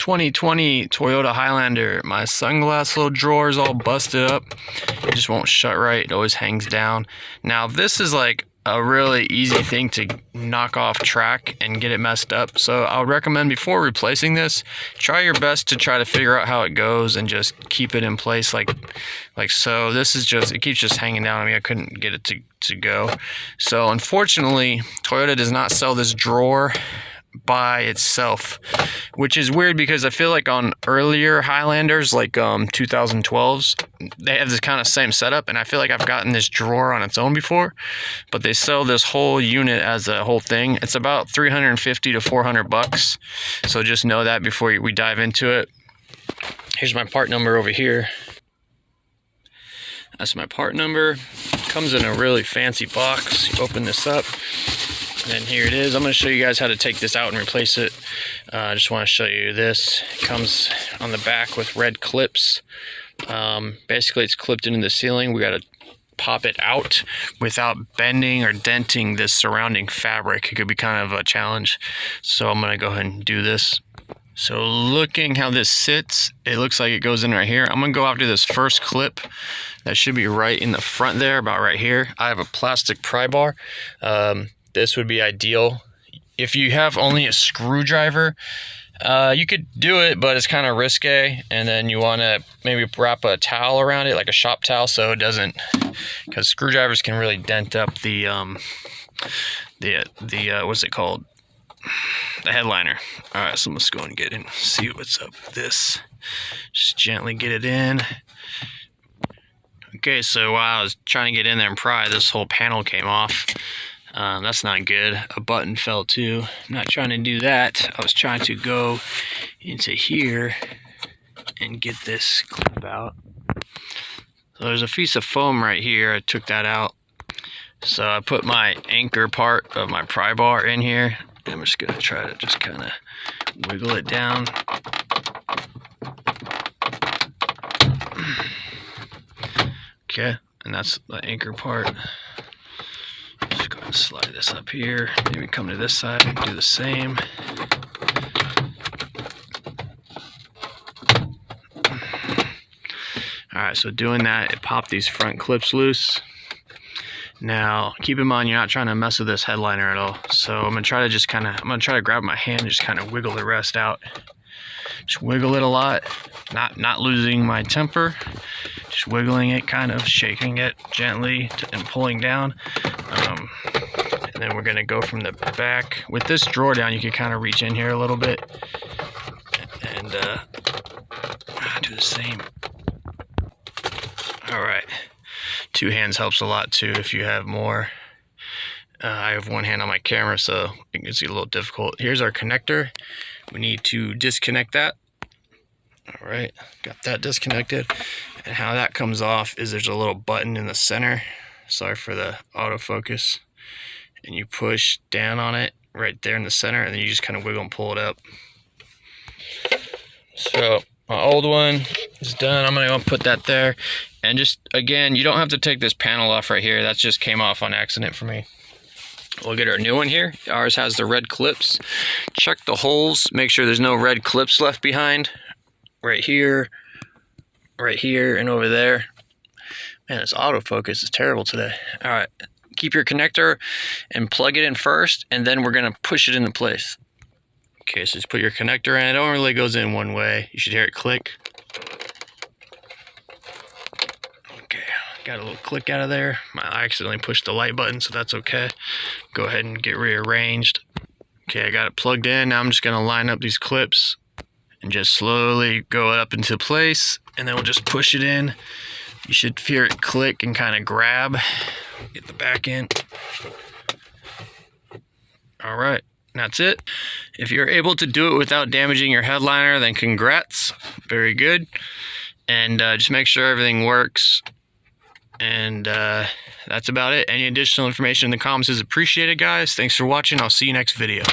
2020 Toyota Highlander. My sunglass little drawer is all busted up. It just won't shut right. It always hangs down. Now this is like a really easy thing to knock off track and get it messed up. So I would recommend before replacing this, try your best to try to figure out how it goes and just keep it in place like so. This is just, it keeps just hanging down. I mean, I couldn't get it to go. So unfortunately, Toyota does not sell this drawer by itself, which is weird because I feel like on earlier Highlanders, like 2012s, they have this kind of same setup, and I feel like I've gotten this drawer on its own before, but they sell this whole unit as a whole thing. It's about $350 to $400, so just know that before we dive into it. Here's my part number over here. That's my part number. Comes in a really fancy box. You open this up, and then here it is. I'm going to show you guys how to take this out and replace it. I just want to show you this. It comes on the back with red clips. Basically, it's clipped into the ceiling. We got to pop it out without bending or denting this surrounding fabric. It could be kind of a challenge. So I'm going to go ahead and do this. So looking how this sits, it looks like it goes in right here. I'm going to go after this first clip. That should be right in the front there, about right here. I have a plastic pry bar. This would be ideal. If you have only a screwdriver, you could do it, but it's kind of risque. And then you want to maybe wrap a towel around it, like a shop towel, so it doesn't, because screwdrivers can really dent up the what's it called? The headliner. All right, so let's go and get in, see what's up with this. Just gently get it in. Okay, so while I was trying to get in there and pry, this whole panel came off. That's not good. A button fell too. I'm not trying to do that. I was trying to go into here and get this clip out. So there's a piece of foam right here. I took that out. So I put my anchor part of my pry bar in here. I'm just gonna try to just kind of wiggle it down. Okay, and that's the anchor part. Just go ahead and slide this up here. Maybe come to this side and do the same. Alright, so doing that, it popped these front clips loose. Now, keep in mind, you're not trying to mess with this headliner at all. So I'm gonna try to just kind of, I'm gonna try to grab my hand and just kind of wiggle the rest out. Just wiggle it a lot, not losing my temper. Just wiggling it, kind of shaking it gently and pulling down. And then we're gonna go from the back. With this drawer down, you can kind of reach in here a little bit and do the same. All right. Two hands helps a lot too if you have more. I have one hand on my camera, so it gets a little difficult. Here's our connector. We need to disconnect that. All right, got that disconnected. And how that comes off is there's a little button in the center. Sorry for the autofocus. And you push down on it right there in the center, and then you just kind of wiggle and pull it up. So my old one is done. I'm gonna go put that there. And just, again, you don't have to take this panel off right here. That just came off on accident for me. We'll get our new one here. Ours has the red clips. Check the holes. Make sure there's no red clips left behind. Right here, and over there. Man, this autofocus is terrible today. All right, keep your connector and plug it in first, and then we're gonna push it into place. Okay, so just put your connector in. It only really goes in one way. You should hear it click. Got a little click out of there. I accidentally pushed the light button, so that's okay. Go ahead and get rearranged. Okay, I got it plugged in. Now I'm just gonna line up these clips and just slowly go up into place, and then we'll just push it in. You should hear it click and kind of grab. Get the back in. All right, that's it. If you're able to do it without damaging your headliner, then congrats. Very good. And just make sure everything works. And that's about it. Any additional information in the comments is appreciated, guys. Thanks for watching. I'll see you next video.